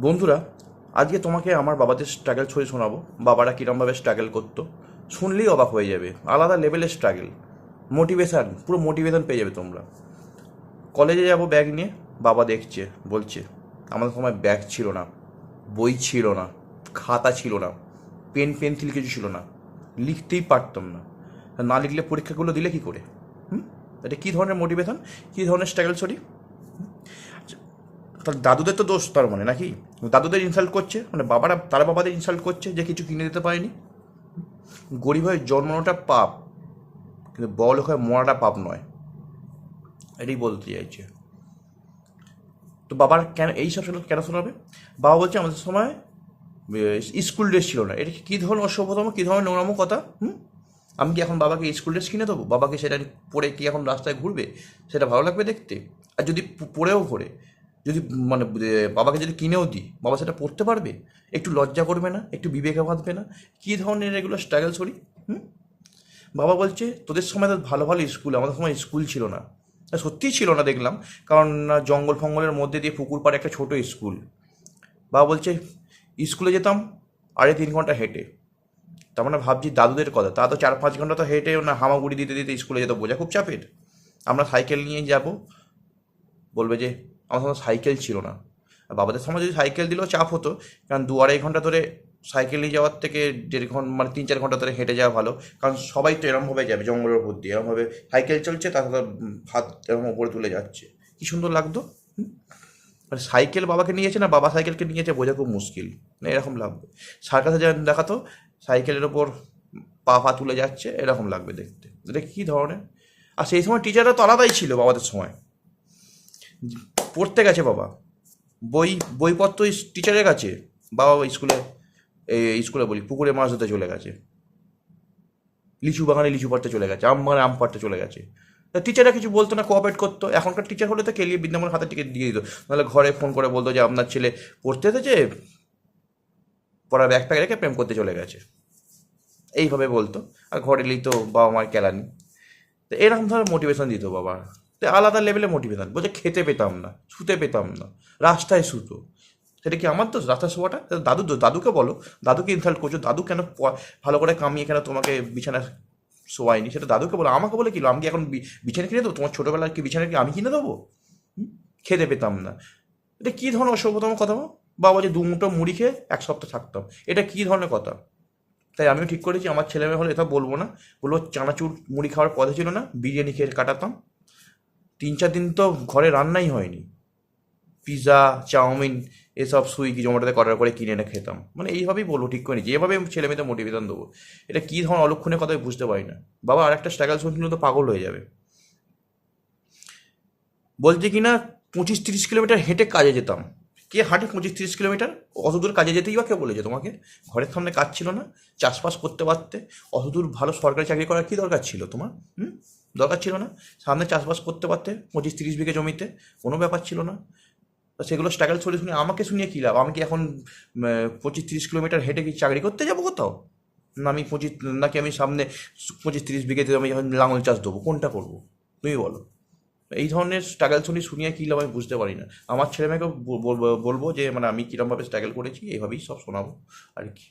বন্ধুরা, আজকে তোমাকে আমার বাবাদের স্ট্রাগল ছড়ি শোনাবো। বাবারা কীরমভাবে স্ট্রাগল করতো, শুনলেই অবাক হয়ে যাবে। আলাদা লেভেলের স্ট্রাগল, মোটিভেশান, পুরো মোটিভেশান পেয়ে যাবে তোমরা। কলেজে যাব ব্যাগ নিয়ে, বাবা দেখছে, বলছে আমাদের সময় ব্যাগ ছিল না, বই ছিল না, খাতা ছিল না, পেন্সিল কিছু ছিল না, লিখতেই পারতাম না। না লিখলে পরীক্ষাগুলো দিলে কী করে? এটা কী ধরনের মোটিভেশান, কী ধরনের স্ট্রাগল ছড়ি? তাহলে দাদুদের তো দোষ তার মানে নাকি? দাদুদের ইনসাল্ট করছে, মানে বাবারা তারা বাবাদের ইনসাল্ট করছে যে কিছু কিনে দিতে পারেনি। গরিব হয়ে জন্মানোটা পাপ, কিন্তু বড়লোক হয়ে মরাটা পাপ নয়, এটাই বলতে চাইছে। তো বাবার কেন এইসব কেন শোনাবে? বাবা বলছে আমাদের সময় স্কুল ড্রেস ছিল না। এটা কী ধরনের অসভ্যতম, কী ধরনের নোংরামো কথা? আমি কি এখন বাবাকে স্কুল ড্রেস কিনে দেবো? বাবাকে সেটা পরে কি এখন রাস্তায় ঘুরবে? সেটা ভালো লাগবে দেখতে? আর যদি পরেও ঘোরে, যদি মানে বাবাকে যদি কিনেও দিই, বাবা সেটা পড়তে পারবে? একটু লজ্জা করবে না? একটু বিবেকে বাঁধবে না? কী ধরনের এগুলো স্ট্রাগল সরি? বাবা বলছে তোদের সময় তো ভালো ভালো স্কুল, আমাদের সময় স্কুল ছিল না। সত্যিই ছিল না দেখলাম, কারণ জঙ্গল ফঙ্গলের মধ্যে দিয়ে পুকুর পাড়ে একটা ছোটো স্কুল। বাবা বলছে স্কুলে যেতাম 3.5 ঘন্টা হেঁটে। তার মানে ভাবছি দাদুদের কথা, তা তো 4-5 ঘন্টা তো হেঁটে না হামাগুড়ি দিতে দিতে স্কুলে যেত, বোঝা খুব চাপের। আমরা সাইকেল নিয়ে যাব, বলবে যে আমার সময় সাইকেল ছিল না। আর বাবাদের সময় যদি সাইকেল দিলেও চাপ হতো, কারণ 2-2.5 ঘন্টা ধরে সাইকেল নিয়ে যাওয়ার থেকে 1.5 ঘন্টা মানে 3-4 ঘন্টা ধরে হেঁটে যাওয়া ভালো। কারণ সবাই তো এরমভাবে যাবে জঙ্গলের উপর দিয়ে, এরমভাবে সাইকেল চলছে, তার সাথে হাত এরকম উপরে তুলে যাচ্ছে, কী সুন্দর লাগতো। মানে সাইকেল বাবাকে নিয়েছে না বাবা সাইকেলকে নিয়েছে, বোঝা খুব মুশকিল। না এরকম লাগবে, সার্কাসে যা দেখাতো সাইকেলের ওপর পা পা তুলে যাচ্ছে, এরকম লাগবে দেখতে। এটা কী ধরনের! আর সেই সময় টিচাররা তো আলাদাই ছিল বাবাদের সময়। পড়তে গেছে বাবা, বইপত্র টিচারের কাছে, বাবা স্কুলে স্কুলে বলি পুকুরে মাছ ধরতে চলে গেছে, লিচু বাগানে লিচু পাড়তে চলে গেছে, আম বাগানে আম পাড়তে চলে গেছে। তা টিচাররা কিছু বলতো না, কোঅপারেট করতো। এখনকার টিচার হলে তো কেলিয়ে বৃন্দাবনের হাতে টিকিট দিয়ে দিত, নাহলে ঘরে ফোন করে বলতো যে আপনার ছেলে পড়তে এসেছে, পড়ার ব্যাগ প্যাগ রেখে প্রেম করতে চলে গেছে, এইভাবে বলতো। আর ঘরে এলেই তো বাবা মার কেলানি। তো এরকম ধরনের মোটিভেশন দিত বাবা। তো আলাদা লেভেলে মোটিভেশন, বলছে খেতে পেতাম না, শুতে পেতাম না, রাস্তায় শুতো। সেটা কি আমার দোষ রাস্তায় শোয়াটা? দাদু দোষ, দাদুকে বলো। দাদুকে ইনসাল্ট করছো, দাদু কেন ভালো করে কামিয়ে কেন তোমাকে বিছানা শোয়ায়নি, সেটা দাদুকে বলো। আমাকে বলে কি আমি কি এখন বিছানা কিনে দেবো? তোমার ছোটোবেলার কি বিছানা কি আমি কিনে দেবো? খেতে পেতাম না, এটা কী ধরনের অসভ্যতম কথা? বাবা যে 2 মুঠো মুড়ি খেয়ে 1 সপ্তাহ থাকতাম, এটা কী ধরনের কথা? তাই আমিও ঠিক করেছি আমার ছেলে মেয়ে হলে এটা বলবো না, বলবো চানাচুর মুড়ি খাওয়ার পথে ছিল না, বিরিয়ানি খেয়ে কাটাতাম। 3-4 দিন তো ঘরে রান্নাই হয়নি, পিৎজা, চাউমিন এসব সুইগি জোম্যাটোতে অর্ডার করে কিনে এনে খেতাম। মানে এইভাবেই বলবো, ঠিক করে নিচ্ছি এভাবে ছেলে মেয়েদের মোটিভেশন দেবো। এটা কী ধরনের অলক্ষণের কথা আমি বুঝতে পারি না। বাবা আর একটা স্ট্রাগল শুনছিল তো পাগল হয়ে যাবে। বলছে কি না 25-30 কিলোমিটার হেঁটে কাজে যেতাম। কে হাঁটে 25-30 কিলোমিটার? অত দূর কাজে যেতেই বা কে বলেছে তোমাকে? ঘরের সামনে কাজ ছিল না, চাষবাস করতে পারতে। অত দূর ভালো সরকারি চাকরি করার কী দরকার ছিল তোমার? দরকার ছিল না। সামনে চাষবাস করতে পারতে 25-30 বিঘে জমিতে, কোনো ব্যাপার ছিল না। তা সেগুলো স্ট্রাগল স্টোরি শুনে আমাকে শুনিয়ে কী লাভ? আমি কি এখন 25-30 কিলোমিটার হেঁটে কি চাকরি করতে যাবো কোথাও? না আমি নাকি আমি সামনে 25-30 বিঘেতে আমি এখন লাঙল চাষ দেবো, কোনটা করবো? তুমি বলো। এই ধরনের স্ট্রাগল শুনিয়ে কী লাভ আমি বুঝতে পারি না। আমার ছেলেমেয়েকেও বলবো যে মানে আমি কীরমভাবে স্ট্রাগল করেছি, এইভাবেই সব শোনাবো আর কি।